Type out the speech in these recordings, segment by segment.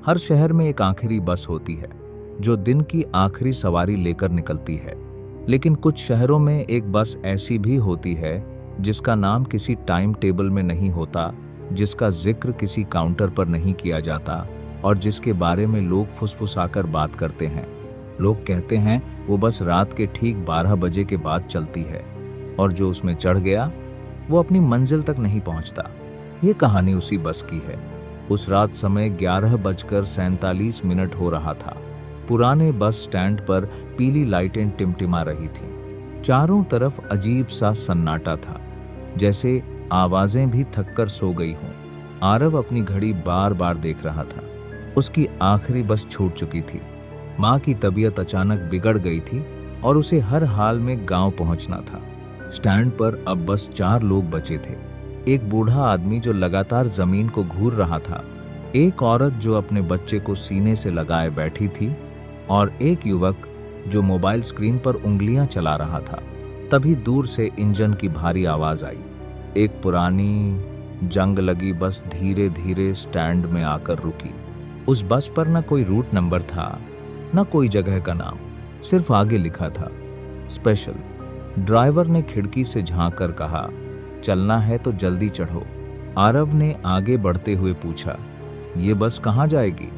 हर शहर में एक आखिरी बस होती है जो दिन की आखिरी सवारी लेकर निकलती है, लेकिन कुछ शहरों में एक बस ऐसी भी होती है जिसका नाम किसी टाइम टेबल में नहीं होता, जिसका जिक्र किसी काउंटर पर नहीं किया जाता और जिसके बारे में लोग फुसफुसाकर बात करते हैं। लोग कहते हैं वो बस रात के ठीक 12 बजे के बाद चलती है और जो उसमें चढ़ गया वो अपनी मंजिल तक नहीं पहुंचता। ये कहानी उसी बस की है। उस रात समय 11:47 हो रहा था। पुराने बस स्टैंड पर पीली लाइटें टिमटिमा रही थीं। चारों तरफ अजीब सा सन्नाटा था, जैसे आवाजें भी थककर सो गई हों। आरव अपनी घड़ी बार बार देख रहा था। उसकी आखिरी बस छूट चुकी थी। माँ की तबीयत अचानक बिगड़ गई थी और उसे हर हाल में गांव पहुंचना था। स्टैंड पर अब बस 4 लोग बचे थे। एक बूढ़ा आदमी जो लगातार जमीन को घूर रहा था, एक औरत जो अपने बच्चे को सीने से लगाए बैठी थी और एक युवक जो मोबाइल स्क्रीन पर उंगलियां चला रहा था। तभी दूर से इंजन की भारी आवाज आई। एक पुरानी जंग लगी बस धीरे धीरे स्टैंड में आकर रुकी। उस बस पर न कोई रूट नंबर था, न कोई जगह का नाम, सिर्फ आगे लिखा था स्पेशल। ड्राइवर ने खिड़की से झांक कर कहा, चलना है तो जल्दी चढ़ो। आरव ने आगे बढ़ते हुए पूछा, ये बस कहाँ जाएगी?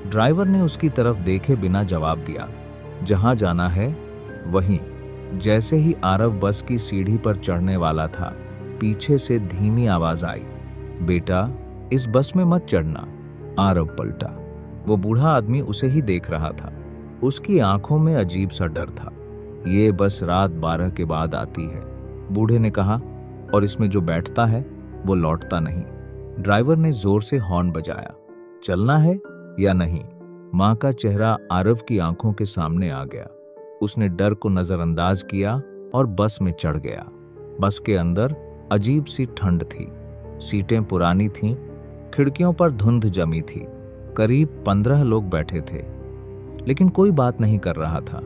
ड्राइवर ने उसकी तरफ देखे बिना जवाब दिया, जहां जाना है वहीं। जैसे ही आरव बस की सीढ़ी पर चढ़ने वाला था, पीछे से धीमी आवाज आई, बेटा इस बस में मत चढ़ना। आरव पलटा। वो बूढ़ा आदमी उसे ही देख रहा था। उसकी आंखों में अजीब सा डर था। ये बस रात 12 के बाद आती है, बूढ़े ने कहा, और इसमें जो बैठता है वो लौटता नहीं। ड्राइवर ने जोर से हॉर्न बजाया। चलना है या नहीं? माँ का चेहरा आरव की आंखों के सामने आ गया। उसने डर को नजरअंदाज किया और बस में चढ़ गया। बस के अंदर अजीब सी ठंड थी। सीटें पुरानी थीं, खिड़कियों पर धुंध जमी थी। करीब 15 लोग बैठे थे, लेकिन कोई बात नहीं कर रहा था।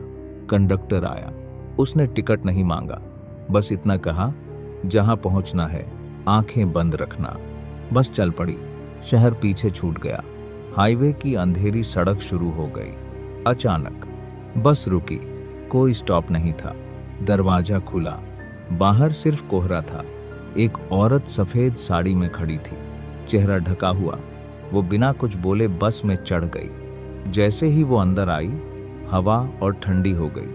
कंडक्टर आया। उसने टिकट नहीं मांगा, बस इतना कहा, जहां पहुंचना है आंखें बंद रखना। बस चल पड़ी। शहर पीछे छूट गया। हाईवे की अंधेरी सड़क शुरू हो गई। अचानक बस रुकी। कोई स्टॉप नहीं था। दरवाजा खुला। बाहर सिर्फ कोहरा था। एक औरत सफेद साड़ी में खड़ी थी, चेहरा ढका हुआ। वो बिना कुछ बोले बस में चढ़ गई। जैसे ही वो अंदर आई, हवा और ठंडी हो गई।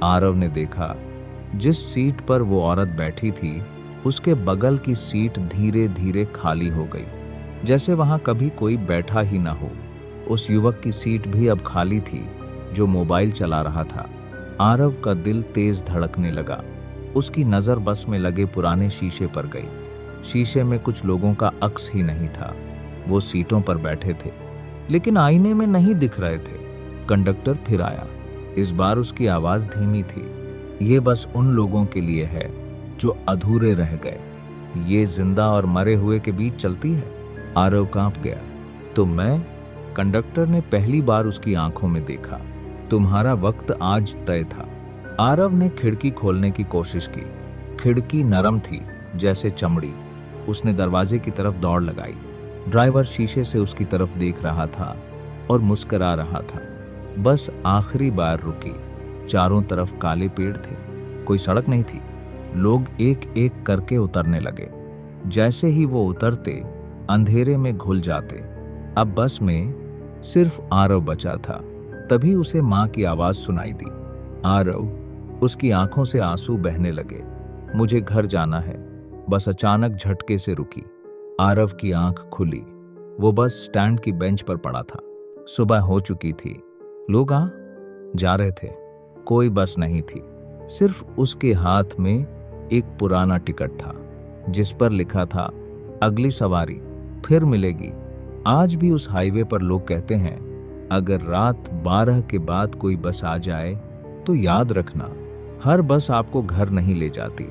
आरव ने देखा, जिस सीट पर वो औरत बैठी थी, उसके बगल की सीट धीरे धीरे खाली हो गई, जैसे वहां कभी कोई बैठा ही ना हो। उस युवक की सीट भी अब खाली थी, जो मोबाइल चला रहा था। आरव का दिल तेज धड़कने लगा। उसकी नजर बस में लगे पुराने शीशे पर गई। शीशे में कुछ लोगों का अक्स ही नहीं था। वो सीटों पर बैठे थे, लेकिन आईने में नहीं दिख रहे थे। कंडक्टर फिर आया। इस बार उसकी आवाज धीमी थी, ये बस उन लोगों के लिए है जो अधूरे रह गए। ये जिंदा और मरे हुए के बीच चलती है। आरव कांप गया। तो मैं? कंडक्टर ने पहली बार उसकी आंखों में देखा। तुम्हारा वक्त आज तय था। आरव ने खिड़की खोलने की कोशिश की। खिड़की नरम थी, जैसे चमड़ी। उसने दरवाजे की तरफ दौड़ लगाई। ड्राइवर शीशे से उसकी तरफ देख रहा था और मुस्कुरा रहा था। बस आखिरी बार रुकी। चारों तरफ काले पेड़ थे, कोई सड़क नहीं थी। लोग एक एक करके उतरने लगे। जैसे ही वो उतरते, अंधेरे में घुल जाते। अब बस में सिर्फ आरव बचा था। तभी उसे माँ की आवाज सुनाई दी। आरव, उसकी आंखों से आंसू बहने लगे। मुझे घर जाना है। बस अचानक झटके से रुकी। आरव की आंख खुली। वो बस स्टैंड की बेंच पर पड़ा था। सुबह हो चुकी थी। लोग आ जा रहे थे। कोई बस नहीं थी। सिर्फ उसके हाथ में एक पुराना टिकट था, जिस पर लिखा था, अगली सवारी फिर मिलेगी। आज भी उस हाईवे पर लोग कहते हैं, अगर रात 12 के बाद कोई बस आ जाए तो याद रखना, हर बस आपको घर नहीं ले जाती।